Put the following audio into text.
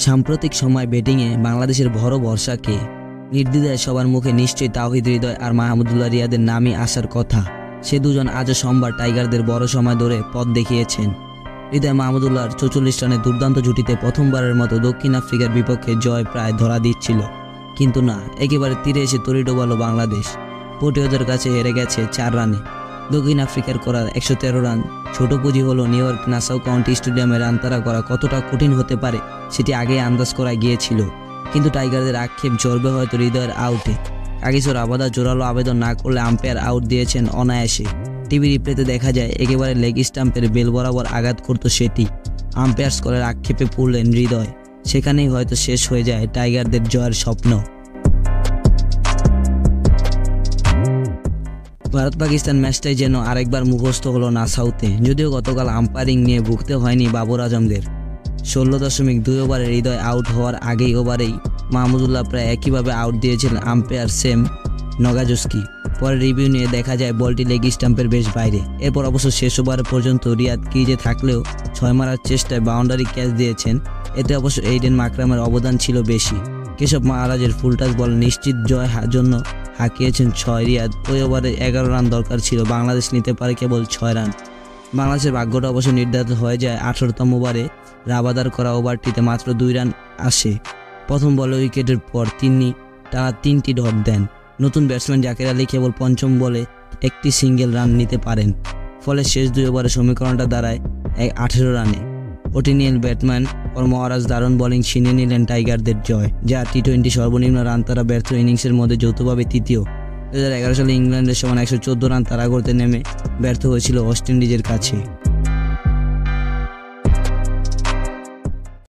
সাম্প্রতিক সময় ব্যাটিংয়ে বাংলাদেশের বড় ভরসা কে? নির্দ্বিধায় সবার মুখে নিশ্চয়ই তাওহিদ হৃদয় আর মাহমুদুল্লাহ রিয়াদের নামই আসার কথা। সে দুজন আজও সোমবার টাইগারদের বড় সময় ধরে পথ দেখিয়েছেন। হৃদয় মাহমুদুল্লাহর 44 রানের দুর্দান্ত জুটিতে প্রথমবারের মতো দক্ষিণ আফ্রিকার বিপক্ষে জয় প্রায় ধরা দিচ্ছিল, কিন্তু না, একেবারে তীরে এসে তরি ডোবালো বাংলাদেশ। পটিওদের কাছে হেরে গেছে 4 রানে। দক্ষিণ আফ্রিকার করা 113 রান ছোট পুঁজি হলো নিউ ইয়র্ক নাসাউ কাউন্টি স্টেডিয়ামে রান তাড়া করা কতটা কঠিন হতে পারে সেটি আগেই আন্দাজ করা গিয়েছিল। কিন্তু টাইগারদের আক্ষেপ ঝরবে হয়তো হৃদয়ের আউটে। কাগিসোর আবাদা জোরালো আবেদন না করলে আম্পায়ার আউট দিয়েছেন অনায়াসে। টিভি রিপ্লেতে দেখা যায় একেবারে লেগ স্টাম্পের বেল বরাবর আঘাত করত সেটি। আম্পায়ার স্কোরের আক্ষেপে পড়লেন হৃদয়। সেখানেই হয়তো শেষ হয়ে যায় টাইগারদের জয়ের স্বপ্ন। ভারত পাকিস্তান ম্যাচটাই যেন আরেকবার মুখস্থ হলো নাসাউতে। যদিও গতকাল আম্পায়ারিং নিয়ে ভুগতে হয়নি বাবর আজমদের। 16.2 ওভারে হৃদয় আউট হওয়ার আগেই ওভারেই মাহমুদুল্লাহ প্রায় একইভাবে আউট দিয়েছিলেন আম্পায়ার সেম নগাজস্কি। পরে রিভিউ নিয়ে দেখা যায় বলটি লেগ স্টাম্পের বেশ বাইরে। এরপর অবশ্য শেষ ওভার পর্যন্ত রিয়াদ ক্রিজে থাকলেও 6 মারার চেষ্টায় বাউন্ডারি ক্যাচ দিয়েছেন। এতে অবশ্য এইডেন মাকরামের অবদান ছিল বেশি। কেশব মহারাজের ফুলটাচ বল নিশ্চিত জয় জন্য হাঁকিয়েছেন 6 রিয়াদ। ওই ওভারে 11 রান দরকার ছিল, বাংলাদেশ নিতে পারে কেবল 6 রান। বাংলাদেশের ভাগ্যটা অবশ্য নির্ধারিত হয়ে যায় 18তম ওভারে। রাবাদার করা ওভারটিতে মাত্র 2 রান আসে। প্রথম বলে উইকেটের পর তিনি টানা 3টি ডট দেন। নতুন ব্যাটসম্যান জাকের আলী কেবল পঞ্চম বলে একটি সিঙ্গেল রান নিতে পারেন। ফলে শেষ 2 ওভারে সমীকরণটা দাঁড়ায় 18 রানে। অটিনিয়াল ব্যাটম্যান ও মহারাজ দারুণ বোলিং ছিনিয়ে নিলেন টাইগারদের জয়, যা টি20 সর্বনিম্ন রান তারা ব্যর্থ ইনিংসের মধ্যে যৌথভাবে তৃতীয়। 2011 সালে ইংল্যান্ডের সমান 114 রান তাড়া করতে নেমে ব্যর্থ হয়েছিল ওয়েস্ট ইন্ডিজের কাছে।